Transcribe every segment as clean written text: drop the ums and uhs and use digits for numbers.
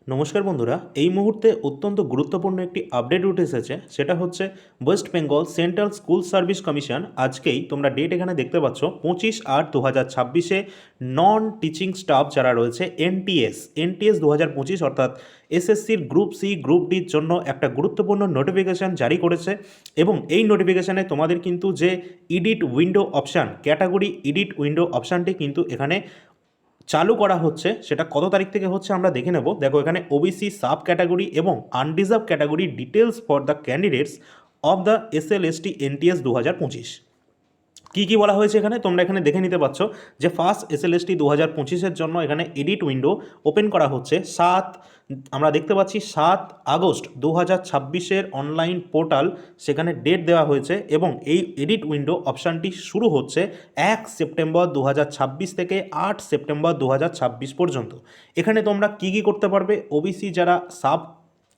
নমস্কার বন্ধুরা, এই মুহূর্তে অত্যন্ত গুরুত্বপূর্ণ একটি আপডেট উঠে এসেছে। সেটা হচ্ছে West Bengal central school service commission আজকেই তোমরা ডেট এখানে দেখতে পাচ্ছ 25/8/2026 নন টিচিং স্টাফ যারা রয়েছে এনটিএস 2025 অর্থাৎ এসএসসির গ্রুপ সি গ্রুপ ডির জন্য একটা গুরুত্বপূর্ণ নোটিফিকেশান জারি করেছে। এবং এই নোটিফিকেশানে তোমাদের কিন্তু যে edit window option, category edit window অপশানটি কিন্তু এখানে চালু করা হচ্ছে। সেটা কত তারিখ থেকে হচ্ছে আমরা দেখে নেব। দেখো এখানে ওবিসি সাব ক্যাটাগরি এবং unreserved category details for the candidates of the SLST NTS 2025 কী কী বলা হয়েছে এখানে তোমরা এখানে দেখে নিতে পারছো। যে ফার্স্ট এসএলএসটি 2025-এর জন্য এখানে এডিট উইন্ডো ওপেন করা হচ্ছে আমরা দেখতে পাচ্ছি 7 আগস্ট 2026 অনলাইন পোর্টাল, সেখানে ডেট দেওয়া হয়েছে এবং এই এডিট উইন্ডো অপশানটি শুরু হচ্ছে 1 সেপ্টেম্বর 2026 থেকে 8 সেপ্টেম্বর 2026 পর্যন্ত। এখানে তোমরা কী কী করতে পারবে, ওবিসি যারা সাব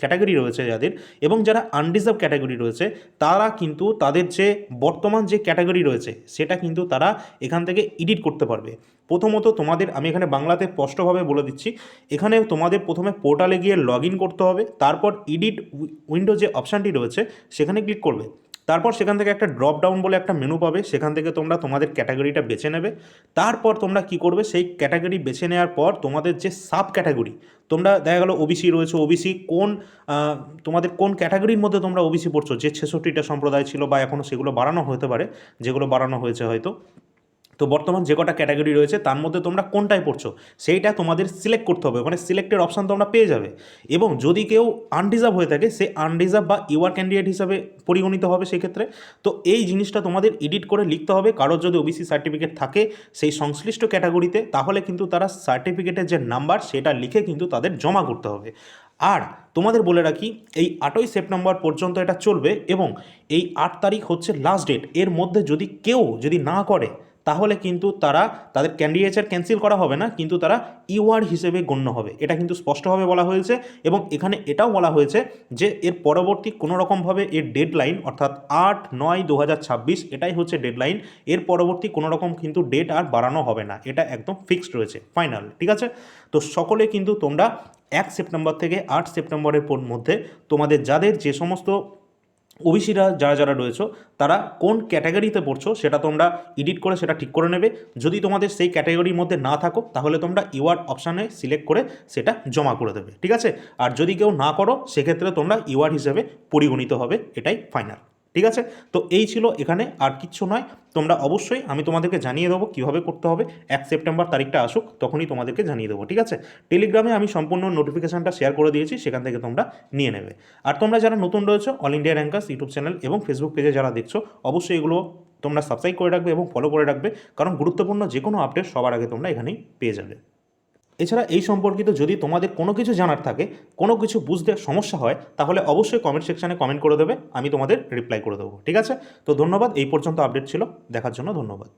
ক্যাটাগরি রয়েছে যাদের এবং যারা আনরিজার্ভ ক্যাটাগরি রয়েছে তারা কিন্তু তাদের যে বর্তমান যে ক্যাটাগরি রয়েছে সেটা কিন্তু তারা এখান থেকে এডিট করতে পারবে। প্রথমত তোমাদের আমি এখানে বাংলাতে স্পষ্টভাবে বলে দিচ্ছি, এখানে তোমাদের প্রথমে পোর্টালে গিয়ে লগ ইন করতে হবে, তারপর এডিট উইন্ডো যে অপশানটি রয়েছে সেখানে ক্লিক করবে। তারপর সেখান থেকে একটা ড্রপ ডাউন বলে একটা মেনু পাবে, সেখান থেকে তোমরা তোমাদের ক্যাটাগরিটা বেছে নেবে। তারপর তোমরা কি করবে, সেই ক্যাটাগরি বেছে নেওয়ার পর তোমাদের যে সাব ক্যাটাগরি, তোমরা দেখা গেলো ওবিসি রয়েছে, ওবিসি কোন তোমাদের কোন ক্যাটাগরির মধ্যে তোমরা ওবিসি পড়ছো, যে 66টা সম্প্রদায় ছিল বা এখনও সেগুলো বাড়ানো হতে পারে, যেগুলো বাড়ানো হয়েছে হয়তো। তো বর্তমান যে কটা ক্যাটাগরি রয়েছে তার মধ্যে তোমরা কোনটায় পড়ছো সেইটা তোমাদের সিলেক্ট করতে হবে, ওখানে সিলেক্টের অপশান তোমরা পেয়ে যাবে। এবং যদি কেউ আনরিজার্ভ হয়ে থাকে সে আনরিজার্ভ বা ইউআর ক্যান্ডিডেট হিসাবে পরিগণিত হবে সেক্ষেত্রে। তো এই জিনিসটা তোমাদের এডিট করে লিখতে হবে। কারোর যদি ওবিসি সার্টিফিকেট থাকে সেই সংশ্লিষ্ট ক্যাটাগরিতে, তাহলে কিন্তু তারা সার্টিফিকেটের যে নাম্বার সেটা লিখে কিন্তু তাদের জমা করতে হবে। আর তোমাদের বলে রাখি, এই 8 সেপ্টেম্বর পর্যন্ত এটা চলবে এবং এই 8 তারিখ হচ্ছে লাস্ট ডেট। এর মধ্যে যদি কেউ না করে তাহলে কিন্তু তারা তাদের ক্যান্ডিডেচার ক্যান্সেল করা হবে না, কিন্তু তারা ইউআর হিসেবে গণ্য হবে। এটা কিন্তু স্পষ্টভাবে বলা হয়েছে এবং এখানে এটাও বলা হয়েছে যে এর পরবর্তী কোনো রকমভাবে এর ডেডলাইন অর্থাৎ 8/9/2026 এটাই হচ্ছে ডেডলাইন। এর পরবর্তী কোনো রকম কিন্তু ডেট আর বাড়ানো হবে না, এটা একদম ফিক্সড রয়েছে, ফাইনাল। ঠিক আছে, তো সকলে কিন্তু তোমরা 1 সেপ্টেম্বর থেকে 8 সেপ্টেম্বরের মধ্যে তোমাদের যাদের যে সমস্ত ওবিসিরা যারা যারা রয়েছে তারা কোন ক্যাটাগরিতে পড়ছো সেটা তোমরা এডিট করে সেটা ঠিক করে নেবে। যদি তোমাদের সেই ক্যাটাগরির মধ্যে না থাকো তাহলে তোমরা ইউআর অপশানে সিলেক্ট করে সেটা জমা করে দেবে। ঠিক আছে, আর যদি কেউ না করো সেক্ষেত্রে তোমরা ইউআর হিসেবে পরিগণিত হবে, এটাই ফাইনাল। ঠিক আছে, তো এই ছিল এখানে, আর কিচ্ছু নয়। তোমরা অবশ্যই আমি তোমাদেরকে জানিয়ে দেবো কীভাবে করতে হবে। 1 সেপ্টেম্বর তারিখটা আসুক তখনই তোমাদেরকে জানিয়ে দেবো। ঠিক আছে, টেলিগ্রামে আমি সম্পূর্ণ নোটিফিকেশানটা শেয়ার করে দিয়েছি, সেখান থেকে তোমরা নিয়ে নেবে। আর তোমরা যারা নতুন রয়েছো all India rankers YouTube channel এবং ফেসবুক পেজে যারা দেখছো অবশ্যই এগুলো তোমরা সাবস্ক্রাইব করে রাখবে এবং ফলো করে রাখবে, কারণ গুরুত্বপূর্ণ যে কোনো আপডেট সবার আগে তোমরা এখানেই পেয়ে যাবে। এছাড়া এই সম্পর্কিত যদি তোমাদের কোনো কিছু জানার থাকে, কোনো কিছু বুঝতে সমস্যা হয়, তাহলে অবশ্যই কমেন্ট সেকশানে কমেন্ট করে দেবে, আমি তোমাদের রিপ্লাই করে দেবো। ঠিক আছে, তো ধন্যবাদ। এই পর্যন্ত আপডেট ছিল, দেখার জন্য ধন্যবাদ।